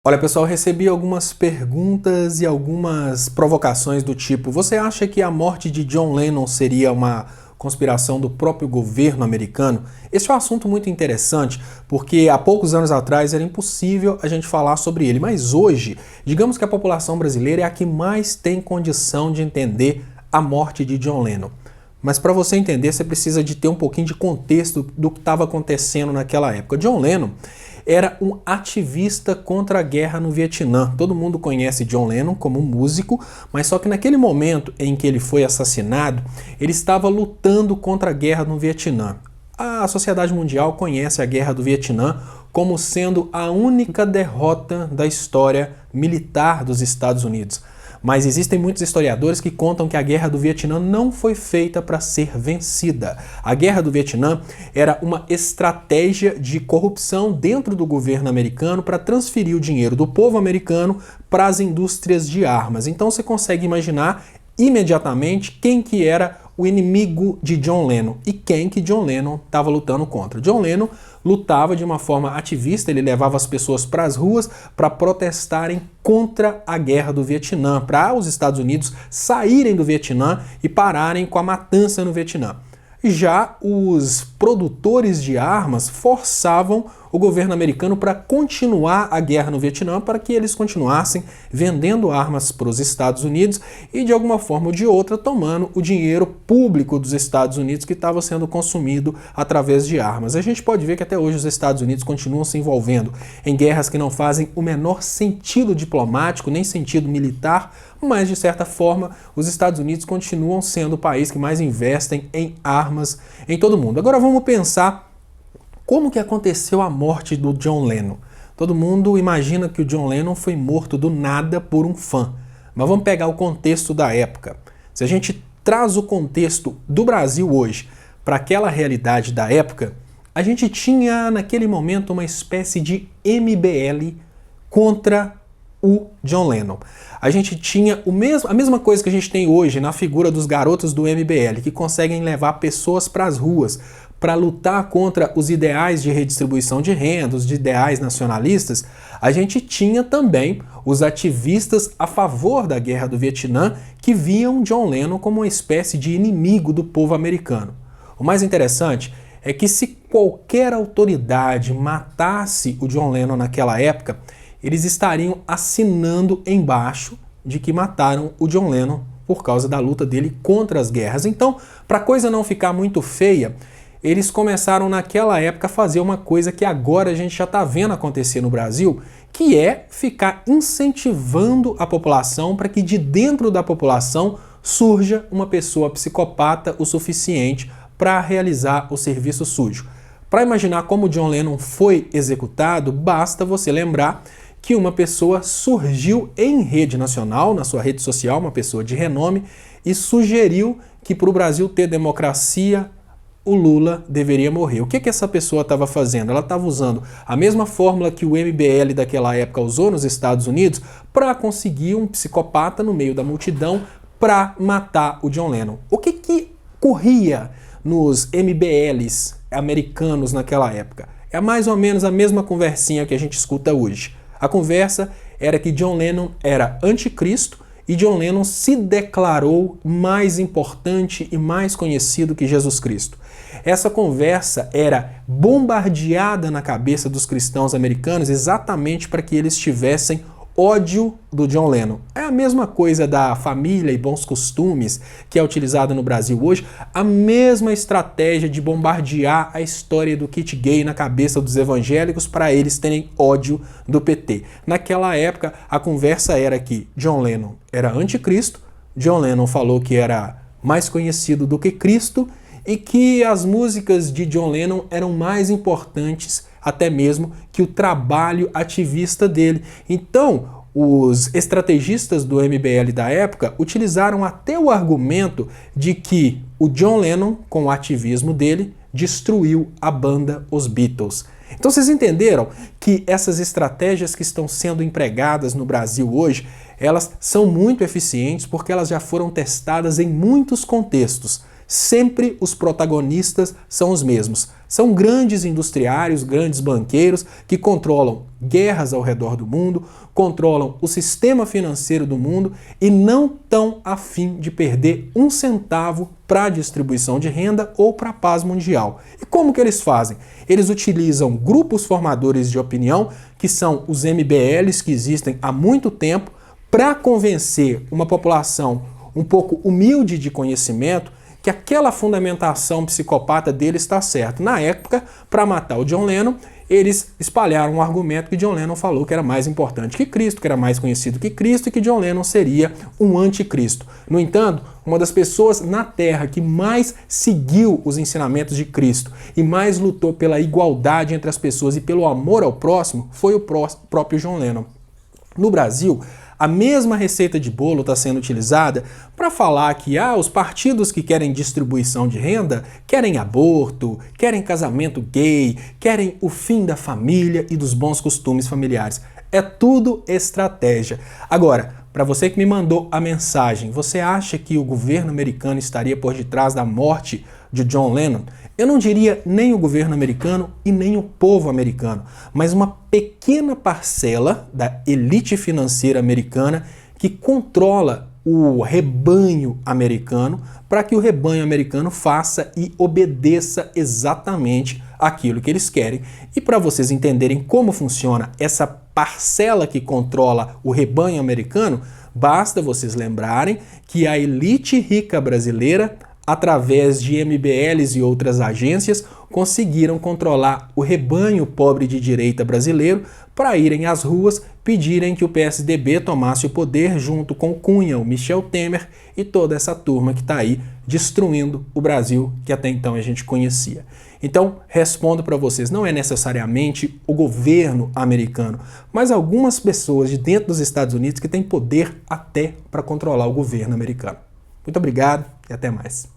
Olha, pessoal, eu recebi algumas perguntas e algumas provocações do tipo: você acha que a morte de John Lennon seria uma conspiração do próprio governo americano? Esse é um assunto muito interessante, porque há poucos anos atrás era impossível a gente falar sobre ele, mas hoje, digamos que a população brasileira é a que mais tem condição de entender a morte de John Lennon. Mas para você entender, você precisa de ter um pouquinho de contexto do que estava acontecendo naquela época. John Lennon era um ativista contra a guerra no Vietnã. Todo mundo conhece John Lennon como músico, mas só que naquele momento em que ele foi assassinado, ele estava lutando contra a guerra no Vietnã. A sociedade mundial conhece a guerra do Vietnã como sendo a única derrota da história militar dos Estados Unidos. Mas existem muitos historiadores que contam que a Guerra do Vietnã não foi feita para ser vencida. A Guerra do Vietnã era uma estratégia de corrupção dentro do governo americano para transferir o dinheiro do povo americano para as indústrias de armas. Então você consegue imaginar imediatamente quem que era o inimigo de John Lennon e quem que John Lennon estava lutando contra. John Lennon lutava de uma forma ativista, ele levava as pessoas para as ruas para protestarem contra a guerra do Vietnã, para os Estados Unidos saírem do Vietnã e pararem com a matança no Vietnã. Já os produtores de armas forçavam o governo americano para continuar a guerra no Vietnã, para que eles continuassem vendendo armas para os Estados Unidos e, de alguma forma ou de outra, tomando o dinheiro público dos Estados Unidos que estava sendo consumido através de armas. A gente pode ver que até hoje os Estados Unidos continuam se envolvendo em guerras que não fazem o menor sentido diplomático, nem sentido militar, mas, de certa forma, os Estados Unidos continuam sendo o país que mais investem em armas em todo o mundo. Agora vamos pensar como que aconteceu a morte do John Lennon. Todo mundo imagina que o John Lennon foi morto do nada por um fã. Mas vamos pegar o contexto da época. Se a gente traz o contexto do Brasil hoje para aquela realidade da época, a gente tinha naquele momento uma espécie de MBL contra o John Lennon. A gente tinha a mesma coisa que a gente tem hoje na figura dos garotos do MBL, que conseguem levar pessoas para as ruas para lutar contra os ideais de redistribuição de renda, os ideais nacionalistas. A gente tinha também os ativistas a favor da guerra do Vietnã, que viam John Lennon como uma espécie de inimigo do povo americano. O mais interessante é que se qualquer autoridade matasse o John Lennon naquela época, eles estariam assinando embaixo de que mataram o John Lennon por causa da luta dele contra as guerras. Então, para a coisa não ficar muito feia, eles começaram naquela época a fazer uma coisa que agora a gente já está vendo acontecer no Brasil, que é ficar incentivando a população para que de dentro da população surja uma pessoa psicopata o suficiente para realizar o serviço sujo. Para imaginar como John Lennon foi executado, basta você lembrar que uma pessoa surgiu em rede nacional, na sua rede social, uma pessoa de renome, e sugeriu que para o Brasil ter democracia, o Lula deveria morrer. O que essa pessoa estava fazendo? Ela estava usando a mesma fórmula que o MBL daquela época usou nos Estados Unidos para conseguir um psicopata no meio da multidão para matar o John Lennon. O que corria nos MBLs americanos naquela época? É mais ou menos a mesma conversinha que a gente escuta hoje. A conversa era que John Lennon era anticristo e John Lennon se declarou mais importante e mais conhecido que Jesus Cristo. Essa conversa era bombardeada na cabeça dos cristãos americanos exatamente para que eles tivessem ódio do John Lennon. É a mesma coisa da família e bons costumes que é utilizada no Brasil hoje, a mesma estratégia de bombardear a história do kit gay na cabeça dos evangélicos para eles terem ódio do PT. Naquela época, a conversa era que John Lennon era anticristo, John Lennon falou que era mais conhecido do que Cristo e que as músicas de John Lennon eram mais importantes até mesmo que o trabalho ativista dele. Então, os estrategistas do MBL da época utilizaram até o argumento de que o John Lennon, com o ativismo dele, destruiu a banda Os Beatles. Então vocês entenderam que essas estratégias que estão sendo empregadas no Brasil hoje, elas são muito eficientes porque elas já foram testadas em muitos contextos. sempre os protagonistas são os mesmos. São grandes industriários, grandes banqueiros que controlam guerras ao redor do mundo, controlam o sistema financeiro do mundo e não estão a fim de perder um centavo para a distribuição de renda ou para a paz mundial. E como que eles fazem? Eles utilizam grupos formadores de opinião, que são os MBLs, que existem há muito tempo, para convencer uma população um pouco humilde de conhecimento que aquela fundamentação psicopata dele está certa. Na época, para matar o John Lennon, eles espalharam um argumento que John Lennon falou que era mais importante que Cristo, que era mais conhecido que Cristo e que John Lennon seria um anticristo. No entanto, uma das pessoas na Terra que mais seguiu os ensinamentos de Cristo e mais lutou pela igualdade entre as pessoas e pelo amor ao próximo foi o próprio John Lennon. No Brasil, a mesma receita de bolo está sendo utilizada para falar que os partidos que querem distribuição de renda querem aborto, querem casamento gay, querem o fim da família e dos bons costumes familiares. É tudo estratégia. Agora, para você que me mandou a mensagem, você acha que o governo americano estaria por detrás da morte de John Lennon? Eu não diria nem o governo americano e nem o povo americano, mas uma pequena parcela da elite financeira americana que controla o rebanho americano para que o rebanho americano faça e obedeça exatamente aquilo que eles querem. E para vocês entenderem como funciona essa parcela que controla o rebanho americano, basta vocês lembrarem que a elite rica brasileira, através de MBLs e outras agências, conseguiram controlar o rebanho pobre de direita brasileiro para irem às ruas pedirem que o PSDB tomasse o poder junto com Cunha, o Michel Temer e toda essa turma que está aí destruindo o Brasil que até então a gente conhecia. Então, respondo para vocês, não é necessariamente o governo americano, mas algumas pessoas de dentro dos Estados Unidos que têm poder até para controlar o governo americano. Muito obrigado e até mais.